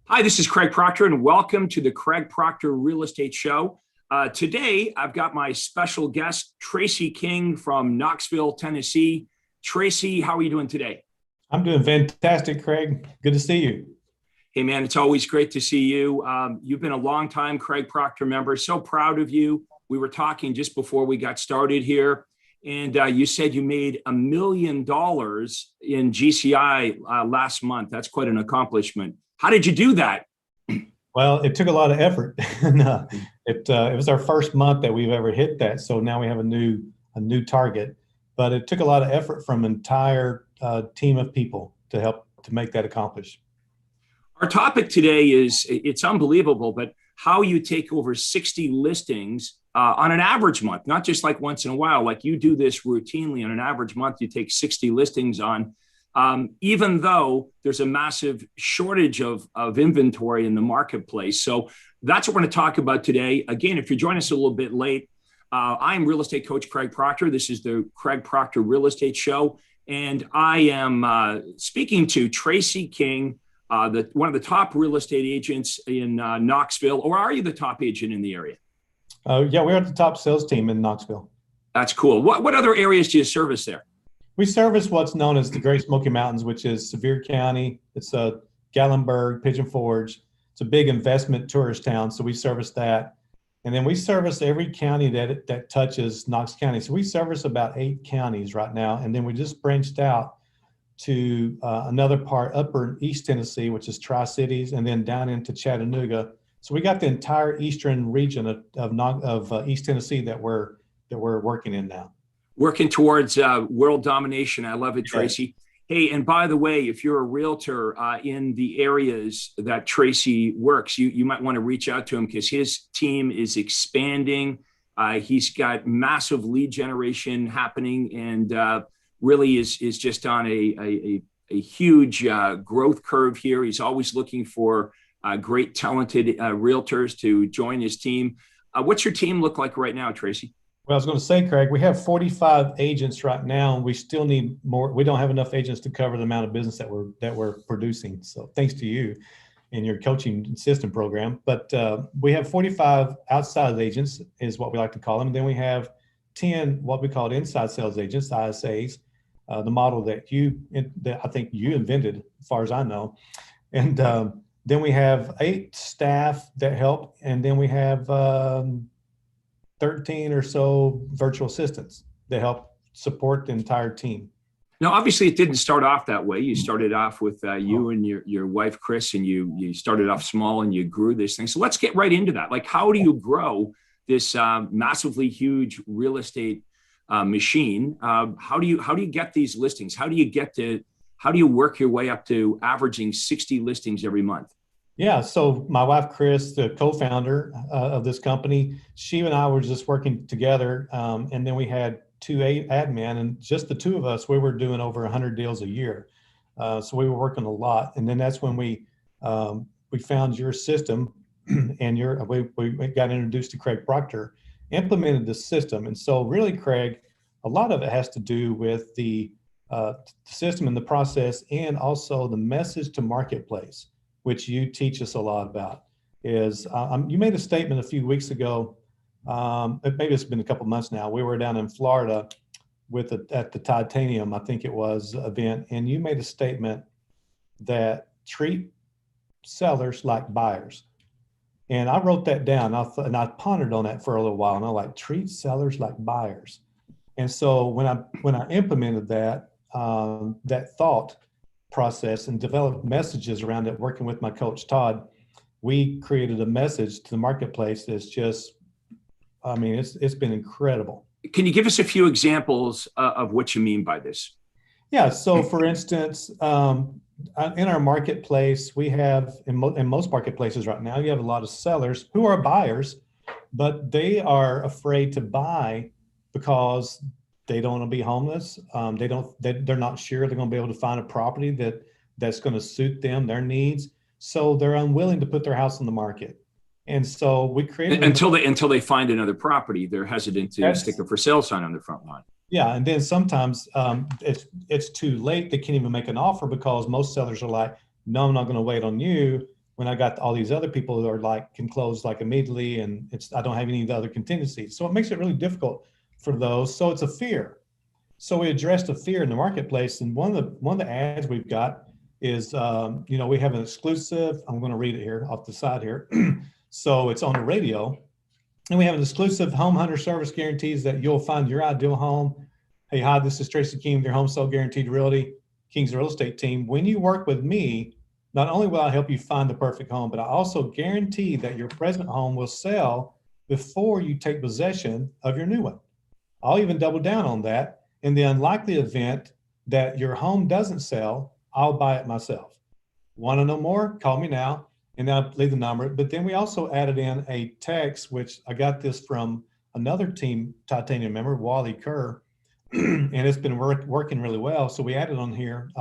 Hi, this is Craig Proctor, and welcome to the Craig Proctor Real Estate Show. Today, I've got my special guest, Tracy King from Knoxville, Tennessee. Tracy, how are you doing today? I'm doing fantastic, Craig. Good to see you. Hey, man, it's always great to see you. You've been a long-time Craig Proctor member. So proud of you. We were talking just before we got started here, and you said you made $1 million in GCI last month. That's quite an accomplishment. How did you do that? Well, it took a lot of effort. and, it was our first month that we've ever hit that, so now we have a new target. But it took a lot of effort from an entire team of people to help to make that accomplished. Our topic today is, it's unbelievable, but how you take over 60 listings on an average month, not just like once in a while. Like you do this routinely on an average month, you take 60 listings on. Even though there's a massive shortage of inventory in the marketplace. So that's what we're going to talk about today. Again, if you're joining us a little bit late, I'm real estate coach Craig Proctor. This is the Craig Proctor Real Estate Show. And I am speaking to Tracy King, one of the top real estate agents in Knoxville. Or are you the top agent in the area? Yeah, we're at the top sales team in Knoxville. That's cool. What other areas do you service there? We service what's known as the Great Smoky Mountains, which is Sevier County. It's Gatlinburg, Pigeon Forge. It's a big investment tourist town, so we service that. And then we service every county that touches Knox County. So we service about 8 counties right now. And then we just branched out to another part, upper East Tennessee, which is Tri-Cities, and then down into Chattanooga. So we got the entire eastern region of East Tennessee that we're working in now. Working towards world domination. I love it, Tracy. Hey, and by the way, if you're a realtor in the areas that Tracy works, you might want to reach out to him because his team is expanding. He's got massive lead generation happening and really is just on a huge growth curve here. He's always looking for great, talented realtors to join his team. What's your team look like right now, Tracy? Well, I was going to say, Craig, we have 45 agents right now, and we still need more. We don't have enough agents to cover the amount of business that we're producing. So thanks to you and your coaching system program. But we have 45 outside agents is what we like to call them. And then we have 10 what we call inside sales agents, ISAs, the model that I think you invented, as far as I know. And then we have 8 staff that help, and then we have 13 or so virtual assistants that help support the entire team. Now, obviously, it didn't start off that way. You started off with you and your wife, Chris, and you started off small and you grew this thing. So let's get right into that. Like, how do you grow this massively huge real estate machine? How do you get these listings? How do you work your way up to averaging 60 listings every month? Yeah, so my wife, Chris, the co-founder of this company, she and I were just working together, and then we had 2 admin, and just the 2 of us, we were doing over 100 deals a year. So we were working a lot, and then that's when we found your system, and we got introduced to Craig Proctor, implemented the system, and so really, Craig, a lot of it has to do with the system and the process, and also the message to marketplace, which you teach us a lot about. Is you made a statement a few weeks ago, maybe it's been a couple months now. We were down in Florida at the Titanium, I think it was, event, and you made a statement that treat sellers like buyers. And I wrote that down, and I pondered on that for a little while, and I like, treat sellers like buyers. And so when I implemented that thought process and developed messages around it, working with my coach Todd, we created a message to the marketplace that's just, it's been incredible. Can you give us a few examples of what you mean by this? Yeah, so for instance, in our marketplace, we have, in most marketplaces right now, you have a lot of sellers who are buyers, but they are afraid to buy because they don't want to be homeless. They're not sure they're going to be able to find a property that's going to suit them, their needs. So they're unwilling to put their house on the market. And so we created until they find another property, they're hesitant to stick a for sale sign on the front lawn. Yeah, and then sometimes it's too late. They can't even make an offer because most sellers are like, "No, I'm not going to wait on you. when I got all these other people that are like, can close like immediately, and I don't have any of the other contingencies. So it makes it really difficult for those. So it's a fear. So we addressed the fear in the marketplace. And one of the ads we've got is, we have an exclusive, I'm going to read it here off the side here. So it's on the radio, and we have an exclusive home hunter service guarantees that you'll find your ideal home. Hey, hi, this is Tracy King, your home sold guaranteed realty, King's real estate team. When you work with me, not only will I help you find the perfect home, but I also guarantee that your present home will sell before you take possession of your new one. I'll even double down on that. In the unlikely event that your home doesn't sell, I'll buy it myself. Want to know more? Call me now, and I'll leave the number. But then we also added in a text, which I got this from another team Titanium member, Wally Kerr, and it's been working really well. So we added on here,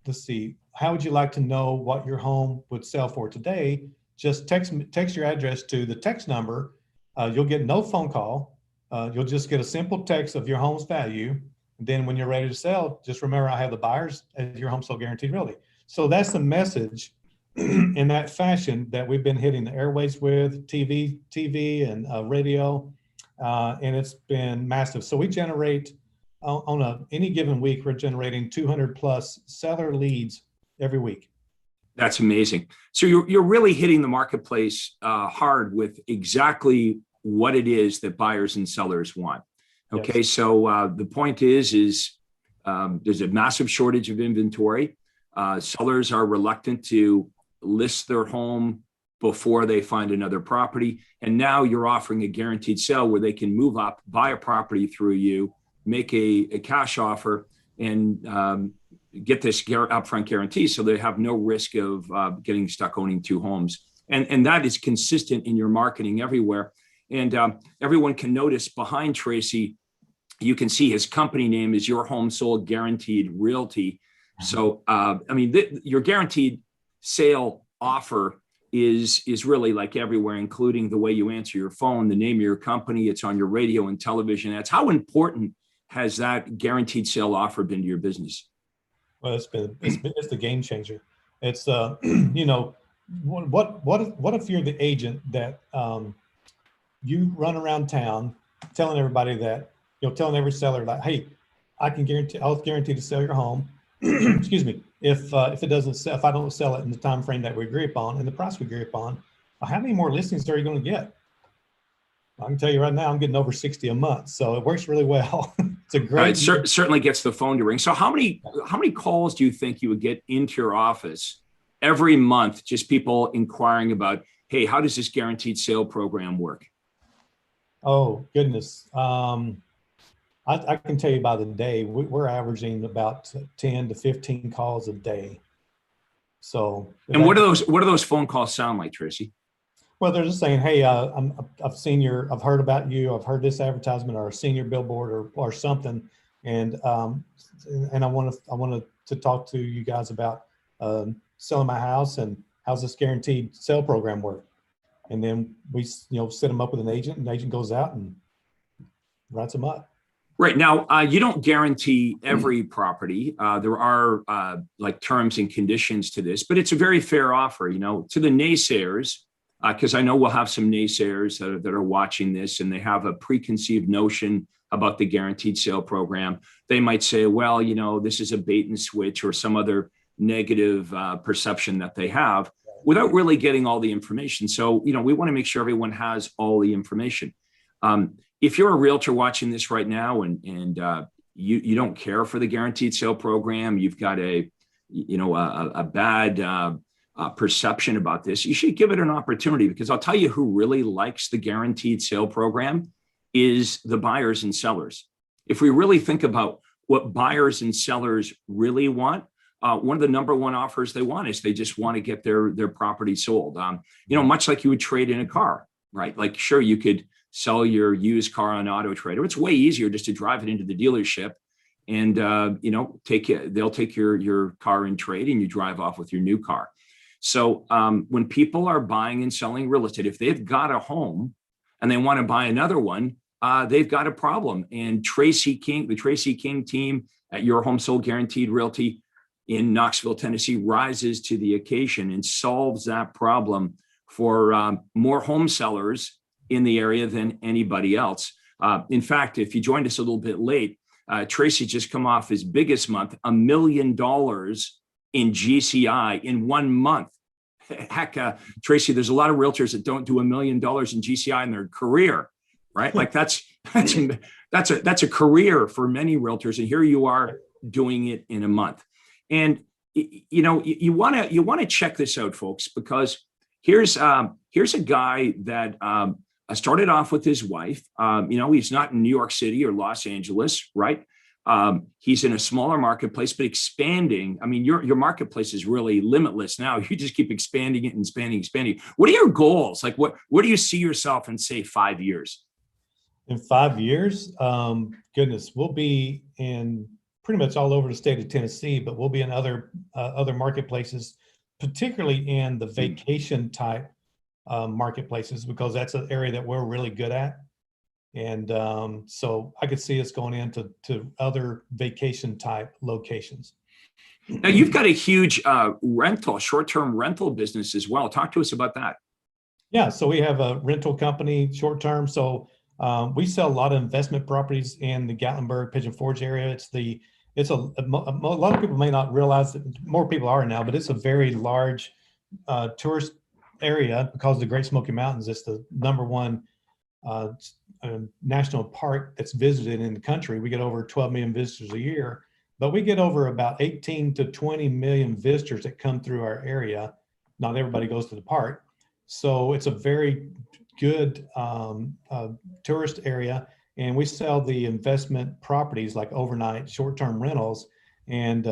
let's see, how would you like to know what your home would sell for today? Just text your address to the text number. You'll get no phone call. You'll just get a simple text of your home's value. And then when you're ready to sell, just remember, I have the buyers as your home sold guaranteed realty. So that's the message in that fashion that we've been hitting the airways with, TV and radio, and it's been massive. So we generate on any given week, we're generating 200 plus seller leads every week. That's amazing. So you're really hitting the marketplace hard with exactly what it is that buyers and sellers want. Okay, yes. So the point is there's a massive shortage of inventory. Sellers are reluctant to list their home before they find another property. And now you're offering a guaranteed sale where they can move up, buy a property through you, make a cash offer, and get this upfront guarantee so they have no risk of getting stuck owning two homes. And that is consistent in your marketing everywhere. And everyone can notice behind Tracy, you can see his company name is Your Home Sold Guaranteed Realty. So, your guaranteed sale offer is really like everywhere, including the way you answer your phone, the name of your company, it's on your radio and television ads. How important has that guaranteed sale offer been to your business? Well, it's the game changer. It's what if you're the agent that you run around town telling everybody that, telling every seller that, hey, I'll guarantee to sell your home. Excuse me. If it doesn't sell, if I don't sell it in the time frame that we agree upon and the price we agree upon, how many more listings are you going to get? I can tell you right now, I'm getting over 60 a month, so it works really well. It's a great. It certainly gets the phone to ring. So how many calls do you think you would get into your office every month? Just people inquiring about, hey, how does this guaranteed sale program work? Oh goodness, I can tell you by the day we're averaging about 10 to 15 calls a day. So. And what do those phone calls sound like, Tracy? Well, they're just saying, hey, I've heard about you. I've heard this advertisement or a senior billboard or something. And I wanted to talk to you guys about selling my house, and how's this guaranteed sale program work? And then we, set them up with an agent, and the agent goes out and writes them up. Right. Now, you don't guarantee every property. There are like terms and conditions to this, but it's a very fair offer, to the naysayers. Because I know we'll have some naysayers that are watching this, and they have a preconceived notion about the guaranteed sale program. They might say, well, this is a bait and switch, or some other negative perception that they have, without really getting all the information. So, we want to make sure everyone has all the information. If you're a realtor watching this right now and you don't care for the guaranteed sale program, you've got a bad perception about this, you should give it an opportunity, because I'll tell you who really likes the guaranteed sale program is the buyers and sellers. If we really think about what buyers and sellers really want, one of the number one offers they want is they just want to get their property sold. Much like you would trade in a car, right? Like, sure, you could sell your used car on Auto Trader. It's way easier just to drive it into the dealership and, they'll take your car in trade, and you drive off with your new car. So when people are buying and selling real estate, if they've got a home and they want to buy another one, they've got a problem. And Tracy King, the Tracy King team at Your Home Sold Guaranteed Realty, in Knoxville, Tennessee, rises to the occasion and solves that problem for more home sellers in the area than anybody else. In fact, if you joined us a little bit late, Tracy just come off his biggest month, $1 million in GCI in 1 month. Heck, Tracy, there's a lot of realtors that don't do $1 million in GCI in their career, right? Like that's a career for many realtors, and here you are doing it in a month. And you know, you want to check this out, folks, because here's a guy that started off with his wife. You know, he's not in New York City or Los Angeles, right? He's in a smaller marketplace, but expanding. I mean, your marketplace is really limitless now. You just keep expanding it and expanding. What are your goals? Like, what do you see yourself in, say, 5 years? In 5 years, goodness, we'll be in pretty much all over the state of Tennessee, but we'll be in other marketplaces, particularly in the vacation type marketplaces, because that's an area that we're really good at. And so I could see us going into other vacation type locations. Now, you've got a huge short-term rental business as well. Talk to us about that. Yeah, so we have a rental company, short-term. So we sell a lot of investment properties in the Gatlinburg, Pigeon Forge area. It's a lot of people may not realize that, more people are now, but it's a very large tourist area because of the Great Smoky Mountains. It's the #1 national park that's visited in the country. We get over 12 million visitors a year, but we get over about 18 to 20 million visitors that come through our area. Not everybody goes to the park. So it's a very good tourist area. And we sell the investment properties like overnight short-term rentals. And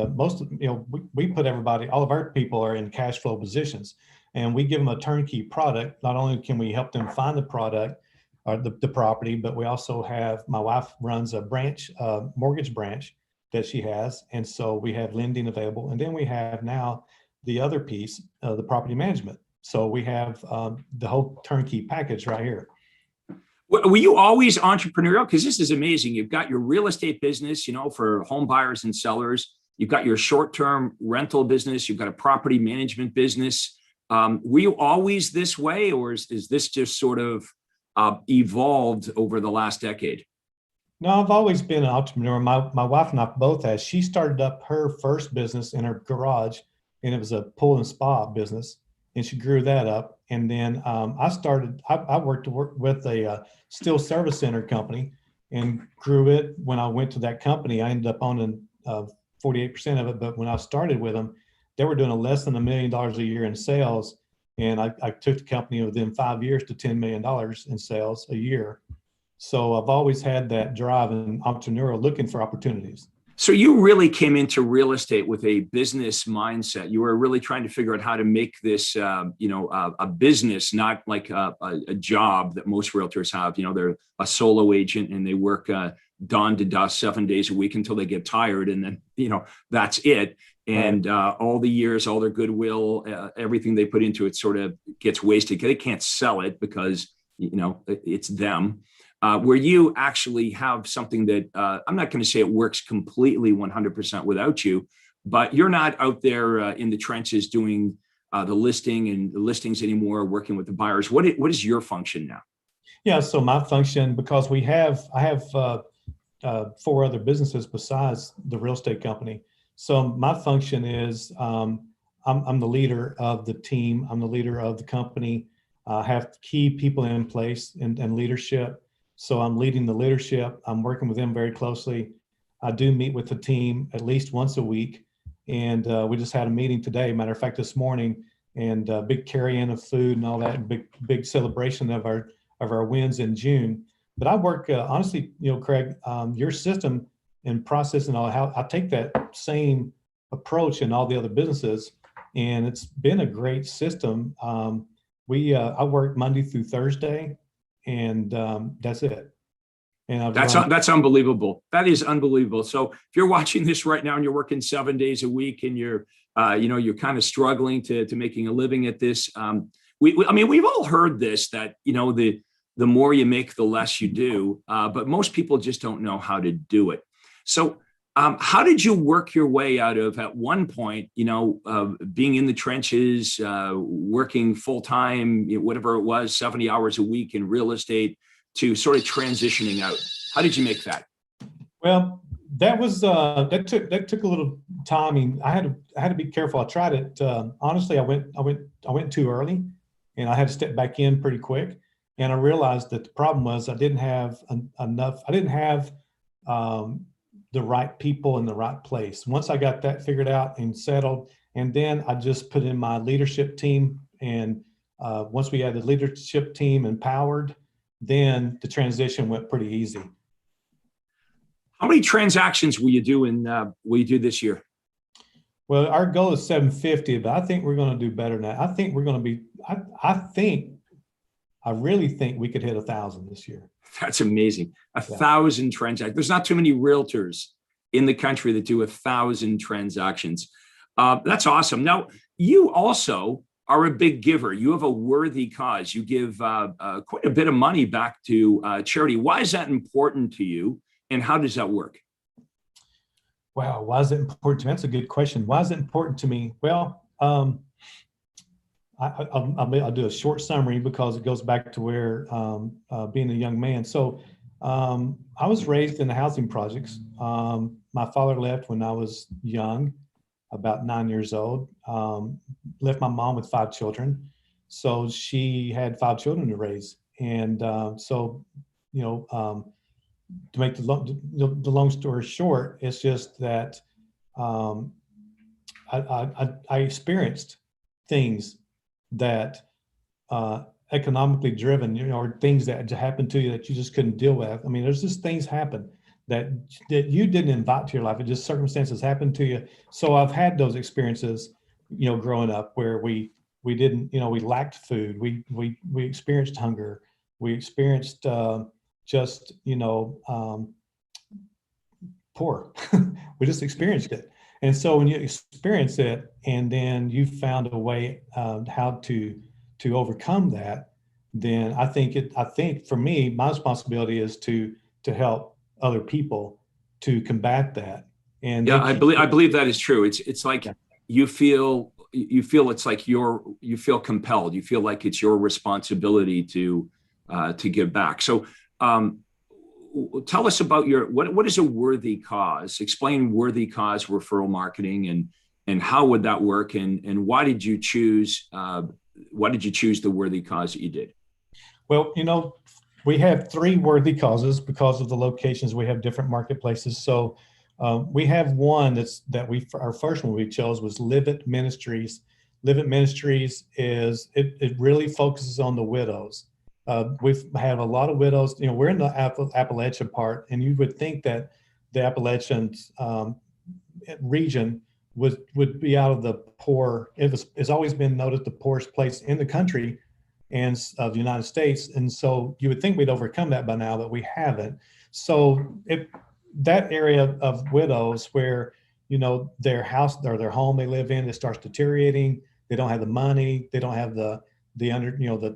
we put everybody, all of our people are in cash flow positions, and we give them a turnkey product. Not only can we help them find the product or the property, but we also have, my wife runs a branch, mortgage branch that she has. And so we have lending available. And then we have now the other piece, the property management. So we have the whole turnkey package right here. Were you always entrepreneurial? Because this is amazing. You've got your real estate business, you know, for home buyers and sellers. You've got your short-term rental business. You've got a property management business. Were you always this way, or is this just sort of evolved over the last decade? No, I've always been an entrepreneur. My wife and I both have. She started up her first business in her garage, and it was a pool and spa business, and she grew that up. And then I worked with a steel service center company and grew it. When I went to that company, I ended up owning 48% of it. But when I started with them, they were doing less than $1 million a year in sales. And I took the company within 5 years to $10 million in sales a year. So I've always had that drive and entrepreneurial, looking for opportunities. So you really came into real estate with a business mindset. You were really trying to figure out how to make this, a business, not like a job that most realtors have. You know, they're a solo agent and they work dawn to dusk 7 days a week until they get tired, and then, you know, that's it. And all the years, all their goodwill, everything they put into it sort of gets wasted. They can't sell it because, you know, it's them. Where you actually have something that I'm not going to say it works completely 100% without you, but you're not out there in the trenches doing the listing and the listings anymore, working with the buyers. What is your function now? Yeah, so my function, because I have 4 other businesses besides the real estate company. So my function is I'm the leader of the team. I'm the leader of the company. I have key people in place and leadership. So I'm leading the leadership. I'm working with them very closely. I do meet with the team at least once a week. And we just had a meeting today, matter of fact, this morning, and big carry-in of food and all that, and big celebration of our wins in June. But I work, honestly, you know, Craig, your system and process and all, how I take that same approach in all the other businesses, and it's been a great system. I work Monday through Thursday, and that's it. And that's unbelievable. That is unbelievable. So if you're watching this right now and you're working 7 days a week and you're kind of struggling to making a living at this, we've all heard this, that, you know, the more you make, the less you do. But most people just don't know how to do it. So How did you work your way out of, at one point, being in the trenches, working full time, whatever it was, 70 hours a week in real estate, to sort of transitioning out? How did you make that? Well, that was that took a little time. I mean, I had to be careful. I tried it. Honestly, I went too early, and I had to step back in pretty quick. And I realized that the problem was I didn't have enough. I didn't have um, the right people in the right place. Once I got that figured out and settled, and then I just put in my leadership team. And once we had the leadership team empowered, then the transition went pretty easy. How many transactions will you do this year? Well, our goal is 750, but I think we're going to do better than that. I think we're going to be. I really think we could hit 1,000 this year. That's amazing. A Yeah. thousand transactions. There's not too many realtors in the country that do 1,000 transactions. That's awesome. Now, you also are a big giver. You have a worthy cause. You give quite a bit of money back to charity. Why is that important to you, and how does that work? Wow, why is it important to me? That's a good question. Why is it important to me? Well, I'll do a short summary because it goes back to where being a young man. So I was raised in the housing projects. My father left when I was young, about 9 years old. Left my mom with 5 children. So she had 5 children to raise. And so, you know, to make the long story short, it's just that I experienced things that economically driven, or things that happened to you that you just couldn't deal with. I mean, there's just things happen that you didn't invite to your life. It just circumstances happened to you. So I've had those experiences, growing up where we didn't, we lacked food. We experienced hunger. We experienced just, poor. We just experienced it. And so when you experience it, and then you found a way how to overcome that, then I think for me, my responsibility is to help other people to combat that. And Yeah, I believe that is true. It's like yeah. you feel it's like you feel compelled. You feel like it's your responsibility to give back. So tell us about what is a worthy cause? Explain worthy cause referral marketing, and how would that work, and why did you choose the worthy cause that you did? Well, we have 3 worthy causes because of the locations. We have different marketplaces. So we have one our first one we chose was Live It Ministries. Live It Ministries it really focuses on the widows. We've had a lot of widows. We're in the Appalachian part, and you would think that the Appalachian region would be out of the poor. It's always been noted the poorest place in the country and of the United States. And so you would think we'd overcome that by now, but we haven't. So that area of widows where, their house or their home they live in, it starts deteriorating. They don't have the money. They don't have the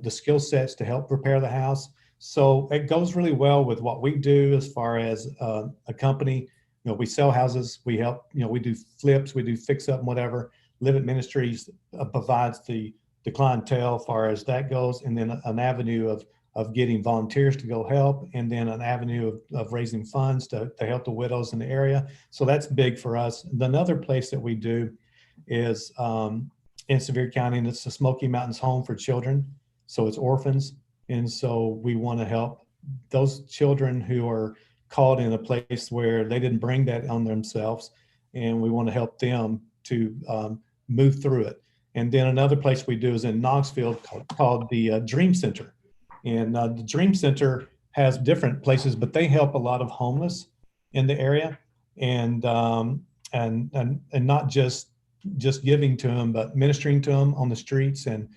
skill sets to help repair the house. So it goes really well with what we do as far as a company. We sell houses, we help, we do flips, we do fix up, whatever. Live It Ministries provides the clientele as far as that goes, and then an avenue of getting volunteers to go help, and then an avenue of raising funds to help the widows in the area. So that's big for us. Another place that we do is in Sevier County, and it's the Smoky Mountains Home for Children. So it's orphans. And so we want to help those children who are caught in a place where they didn't bring that on themselves. And we want to help them to move through it. And then another place we do is in Knoxville called the Dream Center. And the Dream Center has different places, but they help a lot of homeless in the area, and not just giving to them, but ministering to them on the streets. And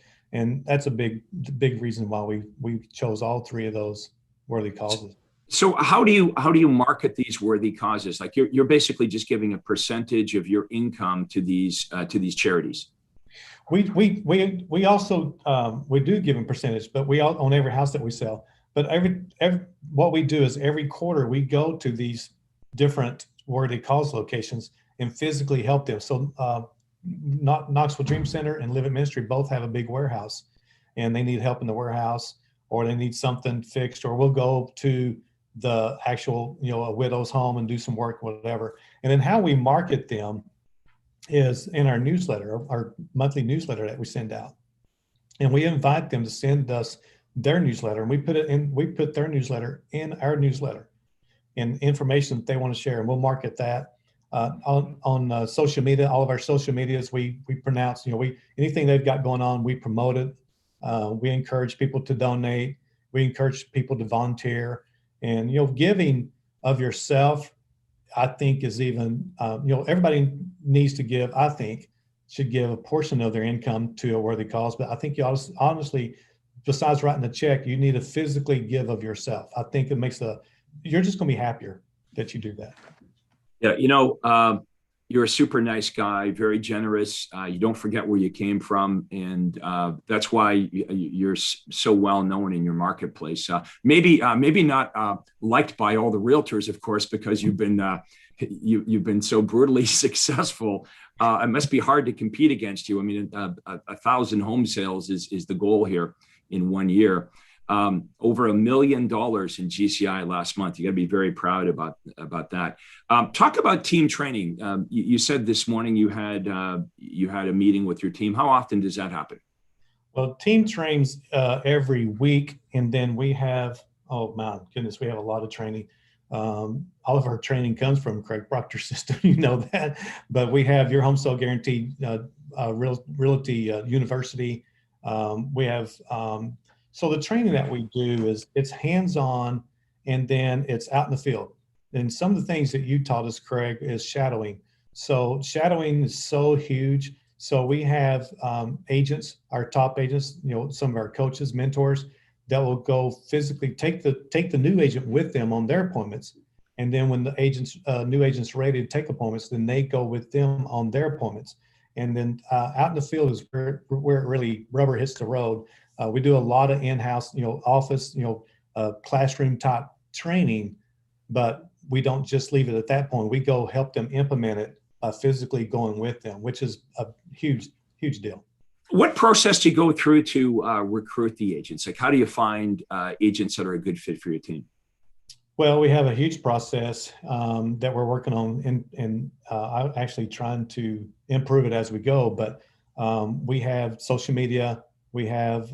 that's a big reason why we chose all 3 of those worthy causes. So how do you market these worthy causes? Like you're basically just giving a percentage of your income to these charities. We also we do give a percentage, but we all on every house that we sell. But every what we do is every quarter we go to these different Worthy Cause locations and physically help them. So Knoxville Dream Center and Live It Ministry both have a big warehouse, and they need help in the warehouse, or they need something fixed, or we'll go to the actual, a widow's home and do some work, whatever. And then how we market them is in our newsletter, our monthly newsletter that we send out. And we invite them to send us their newsletter, and we put their newsletter in our newsletter and information that they want to share. And we'll market that on social media. All of our social medias, we pronounce, anything they've got going on, we promote it. We encourage people to donate. We encourage people to volunteer, and, giving of yourself, I think, is even, everybody needs to give, I think, should give a portion of their income to a worthy cause. But I think you honestly, besides writing a check, you need to physically give of yourself. I think it makes you're just going to be happier that you do that. Yeah. You're a super nice guy, very generous. You don't forget where you came from. And that's why you're so well known in your marketplace. Maybe not liked by all the realtors, of course, because you've been so brutally successful. It must be hard to compete against you. I mean, 1,000 home sales is the goal here in 1 year. Over $1 million in GCI last month. You got to be very proud about that. Talk about team training. You said this morning you had a meeting with your team. How often does that happen? Well, team trains every week, and then we have, oh my goodness, we have a lot of training. All of our training comes from Craig Proctor system, that. But we have Your Home Sale Guarantee Realty University. We have so the training that we do it's hands-on, and then it's out in the field. And some of the things that you taught us, Craig, is shadowing. So shadowing is so huge. So we have agents, our top agents, some of our coaches, mentors, that will go physically take the new agent with them on their appointments. And then when the new agent's ready to take appointments, then they go with them on their appointments. And then out in the field is where it really rubber hits the road. We do a lot of in-house, office, classroom type training, but we don't just leave it at that point. We go help them implement it by physically going with them, which is a huge, huge deal. What process do you go through to recruit the agents? Like, how do you find agents that are a good fit for your team? Well, we have a huge process that we're working on, and I'm actually trying to improve it as we go. But we have social media, we have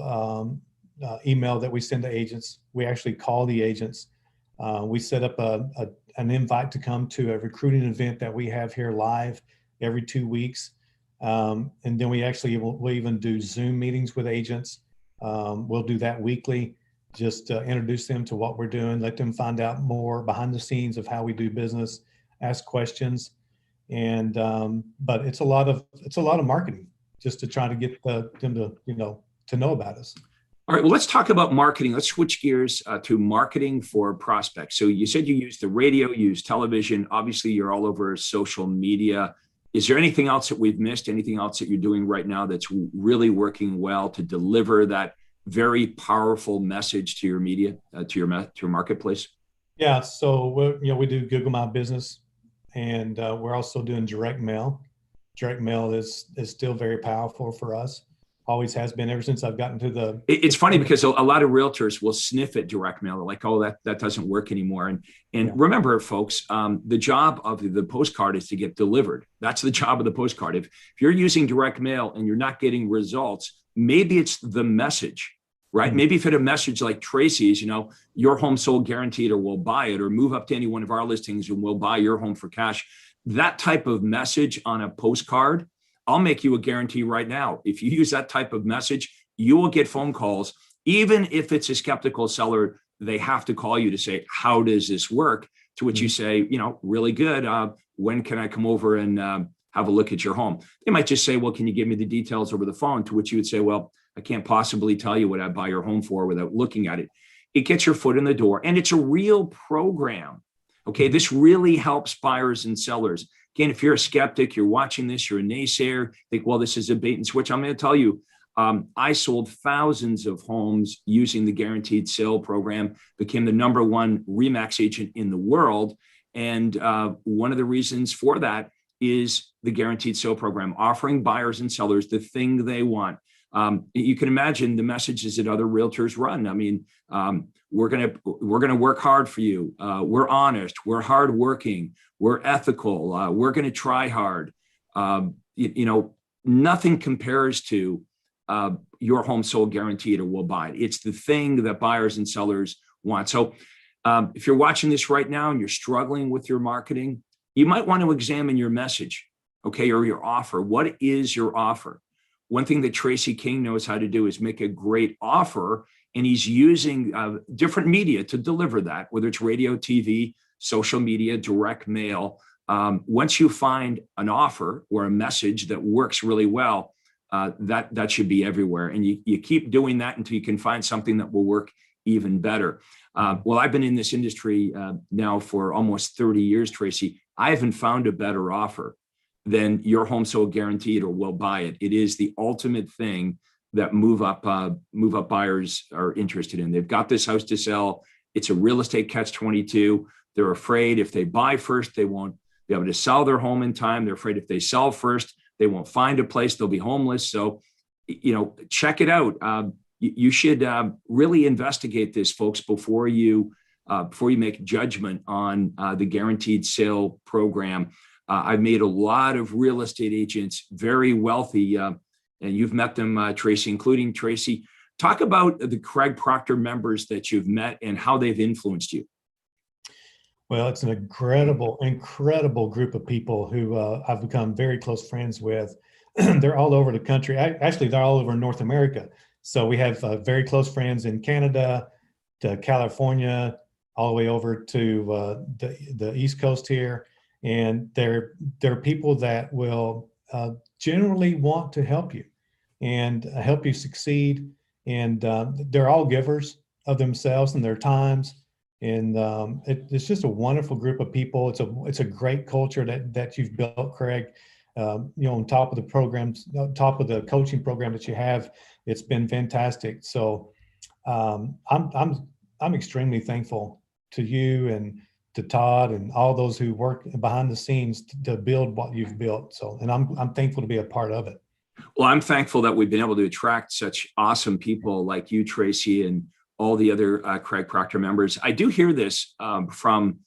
email that we send to agents. We actually call the agents. We set up an invite to come to a recruiting event that we have here live every 2 weeks. And then we'll even do Zoom meetings with agents. We'll do that weekly, just introduce them to what we're doing, let them find out more behind the scenes of how we do business, ask questions. And, but it's a lot of marketing just to try to get them to know about us. All right, well, let's talk about marketing. Let's switch gears to marketing for prospects. So you said you use the radio, you use television. Obviously, you're all over social media. Is there anything else that we've missed? Anything else that you're doing right now that's really working well to deliver that very powerful message to your media, to your marketplace? Yeah, so we do Google My Business, and we're also doing direct mail. Direct mail is still very powerful for us. Always has been ever since I've gotten to the. It's funny because a lot of realtors will sniff at direct mail. They're like, oh, that doesn't work anymore. And yeah. Remember, folks, the job of the postcard is to get delivered. That's the job of the postcard. If you're using direct mail and you're not getting results, maybe it's the message, right? Mm-hmm. Maybe if it a message like Tracy's, your home sold guaranteed, or we'll buy it, or move up to any one of our listings and we'll buy your home for cash. That type of message on a postcard, I'll make you a guarantee right now. If you use that type of message, you will get phone calls. Even if it's a skeptical seller, they have to call you to say, how does this work? To which you say, really good. When can I come over and have a look at your home? They might just say, well, can you give me the details over the phone? To which you would say, well, I can't possibly tell you what I buy your home for without looking at it. It gets your foot in the door, and it's a real program. Okay, this really helps buyers and sellers. Again, if you're a skeptic, you're watching this, you're a naysayer, think, well, this is a bait and switch. I'm going to tell you, I sold thousands of homes using the guaranteed sale program, became the #1 RE/MAX agent in the world. And one of the reasons for that is the guaranteed sale program, offering buyers and sellers the thing they want. You can imagine the messages that other realtors run. I mean, we're gonna work hard for you. We're honest. We're hardworking. We're ethical. We're gonna try hard. Nothing compares to your home sold guaranteed or will buy it. It's the thing that buyers and sellers want. So if you're watching this right now and you're struggling with your marketing, you might want to examine your message, okay, or your offer. What is your offer? One thing that Tracy King knows how to do is make a great offer, and he's using different media to deliver that, whether it's radio, TV, social media, direct mail. Once you find an offer or a message that works really well, that should be everywhere. And you keep doing that until you can find something that will work even better. Well, I've been in this industry now for almost 30 years, Tracy. I haven't found a better offer than your home sold guaranteed or will buy it. It is the ultimate thing that move up buyers are interested in. They've got this house to sell. It's a real estate catch-22. They're afraid if they buy first, they won't be able to sell their home in time. They're afraid if they sell first, they won't find a place. They'll be homeless. So, check it out. You should really investigate this, folks, before you make judgment on the guaranteed sale program. I've made a lot of real estate agents very wealthy, and you've met them, Tracy, including Tracy. Talk about the Craig Proctor members that you've met and how they've influenced you. Well, it's an incredible group of people who I've become very close friends with. They're all over the country. Actually, they're all over North America. So we have very close friends in Canada, to California, all the way over to the East Coast here. And they're people that will generally want to help you and help you succeed. And they're all givers of themselves and their times. And it's just a wonderful group of people. It's a great culture that you've built, Craig. On top of the programs, on top of the coaching program that you have, it's been fantastic. So I'm extremely thankful to you and to Todd and all those who work behind the scenes to build what you've built. So, and I'm thankful to be a part of it. Well, I'm thankful that we've been able to attract such awesome people like you, Tracy, and all the other Craig Proctor members. I do hear this from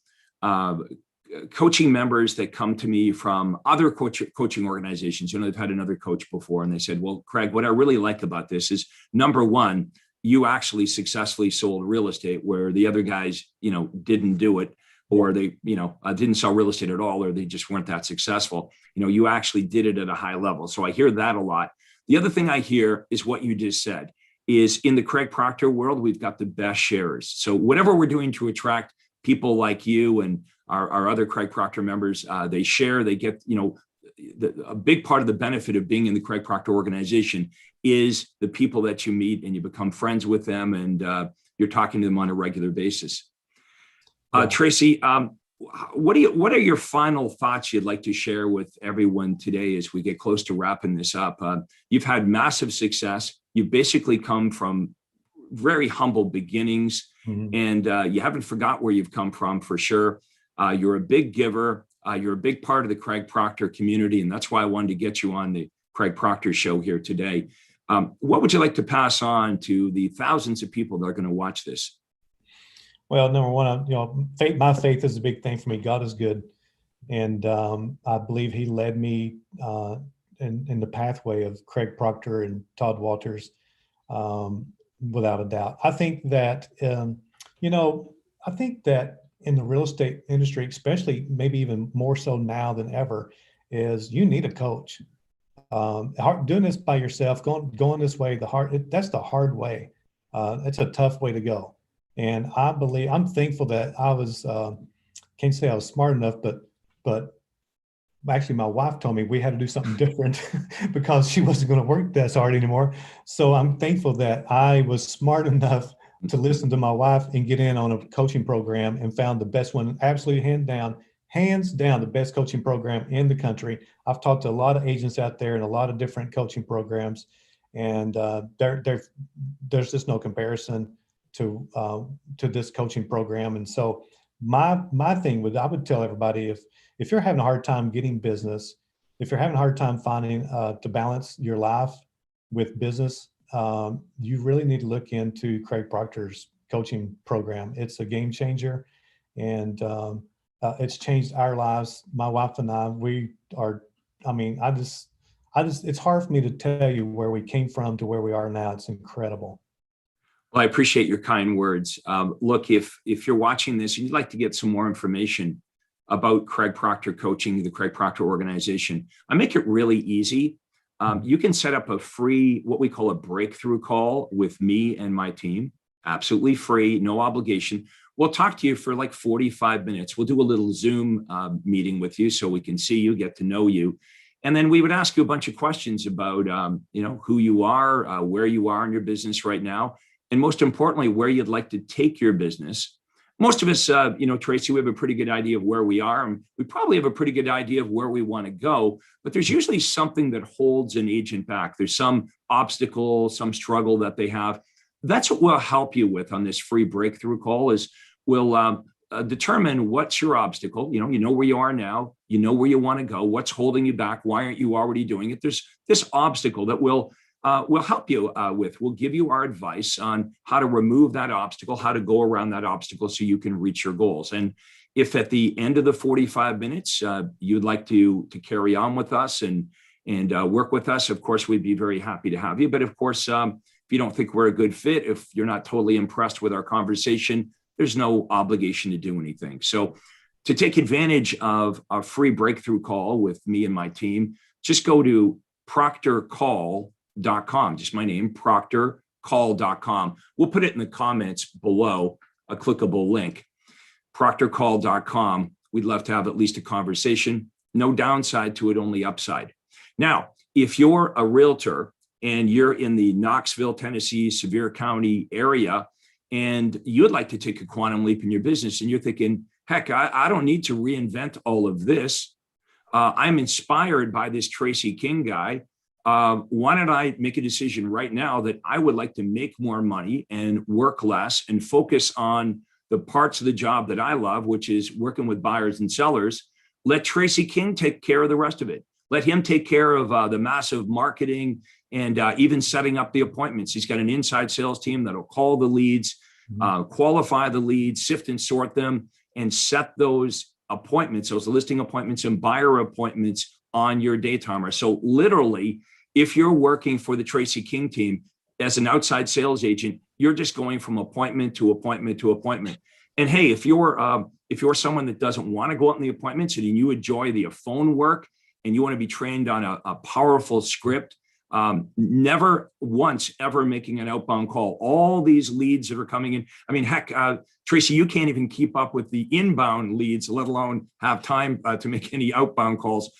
coaching members that come to me from other coaching organizations. They've had another coach before, and they said, well, Craig, what I really like about this is, number one, you actually successfully sold real estate where the other guys, didn't do it, or they, didn't sell real estate at all, or they just weren't that successful. You actually did it at a high level. So I hear that a lot. The other thing I hear is what you just said, is in the Craig Proctor world, we've got the best sharers. So whatever we're doing to attract people like you and our other Craig Proctor members, they share, they get, a big part of the benefit of being in the Craig Proctor organization is the people that you meet and you become friends with them, and you're talking to them on a regular basis. Yeah. Tracy, what are your final thoughts you'd like to share with everyone today as we get close to wrapping this up? You've had massive success. You've basically come from very humble beginnings, and you haven't forgot where you've come from, for sure. You're a big giver. You're a big part of the Craig Proctor community, and that's why I wanted to get you on the Craig Proctor show here today. What would you like to pass on to the thousands of people that are going to watch this? Well, number one, my faith is a big thing for me. God is good, and I believe He led me in the pathway of Craig Proctor and Todd Walters, without a doubt. I think that in the real estate industry, especially maybe even more so now than ever, is you need a coach. Doing this by yourself, going this way, that's the hard way. It's a tough way to go. And I'm thankful that I was, can't say I was smart enough, but actually my wife told me we had to do something different because she wasn't going to work that hard anymore. So I'm thankful that I was smart enough to listen to my wife and get in on a coaching program and found the best one, absolutely hands down, the best coaching program in the country. I've talked to a lot of agents out there and a lot of different coaching programs, and there's just no comparison to this coaching program. And so my thing would, I would tell everybody, if you're having a hard time getting business, if you're having a hard time finding to balance your life with business, you really need to look into Craig Proctor's coaching program. It's a game changer, and it's changed our lives. My wife and I, we are, I mean, it's hard for me to tell you where we came from to where we are now. It's incredible. Well, I appreciate your kind words. Look, if you're watching this and you'd like to get some more information about Craig Proctor Coaching, the Craig Proctor organization, I make it really easy. You can set up a free, what we call a breakthrough call with me and my team, absolutely free, no obligation. We'll talk to you for like 45 minutes. We'll do a little Zoom meeting with you so we can see you, get to know you. And then we would ask you a bunch of questions about, who you are, where you are in your business right now, and most importantly, where you'd like to take your business. Most of us, Tracy, we have a pretty good idea of where we are, and we probably have a pretty good idea of where we want to go, but there's usually something that holds an agent back. There's some obstacle, some struggle that they have. That's what we'll help you with on this free breakthrough call. Is we'll determine what's your obstacle. You know where you are now, you know where you want to go, what's holding you back, why aren't you already doing it? There's this obstacle that we'll help you with. We'll give you our advice on how to remove that obstacle, how to go around that obstacle so you can reach your goals. And if at the end of the 45 minutes, you'd like to carry on with us and work with us, of course, we'd be very happy to have you. But of course, if you don't think we're a good fit, if you're not totally impressed with our conversation, there's no obligation to do anything. So to take advantage of a free breakthrough call with me and my team, just go to proctorcall.com, just my name, proctorcall.com. We'll put it in the comments below, a clickable link, proctorcall.com. We'd love to have at least a conversation. No downside to it, only upside. Now, if you're a realtor and you're in the Knoxville, Tennessee, Sevier County area, and you'd like to take a quantum leap in your business, and you're thinking, heck, I don't need to reinvent all of this. I'm inspired by this Tracy King guy. Why don't I make a decision right now that I would like to make more money and work less and focus on the parts of the job that I love, which is working with buyers and sellers. Let Tracy King take care of the rest of it. Let him take care of the massive marketing and even setting up the appointments. He's got an inside sales team that'll call the leads, qualify the leads, sift and sort them, and set those appointments, those listing appointments and buyer appointments on your day timer. So literally, if you're working for the Tracy King team as an outside sales agent, you're just going from appointment to appointment to appointment. And hey, if you're someone that doesn't want to go out in the appointments and you enjoy the phone work and you want to be trained on a powerful script, never once ever making an outbound call. All these leads that are coming in. I mean, heck, Tracy, you can't even keep up with the inbound leads, let alone have time to make any outbound calls.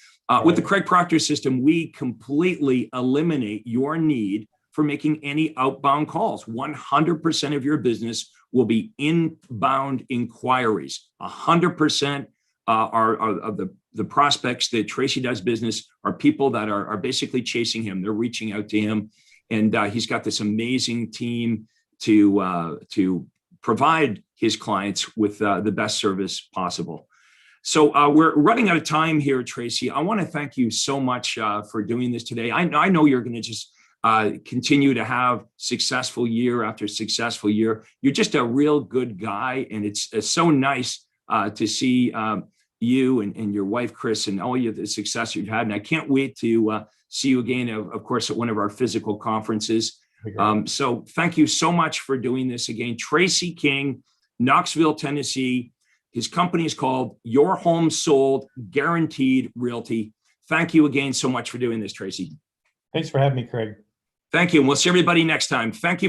With the Craig Proctor system, we completely eliminate your need for making any outbound calls. 100% of your business will be inbound inquiries. 100% are of the prospects that Tracy does business are people that are basically chasing him. They're reaching out to him, and he's got this amazing team to provide his clients with the best service possible. So we're running out of time here, Tracy. I want to thank you so much for doing this today. I know you're going to just continue to have successful year after successful year. You're just a real good guy, and it's so nice to see you and your wife, Chris, and all the success you've had. And I can't wait to see you again, of course, at one of our physical conferences. So thank you so much for doing this again. Tracy King, Knoxville, Tennessee. His company is called Your Home Sold Guaranteed Realty. Thank you again so much for doing this, Tracy. Thanks for having me, Craig. Thank you. And we'll see everybody next time. Thank you.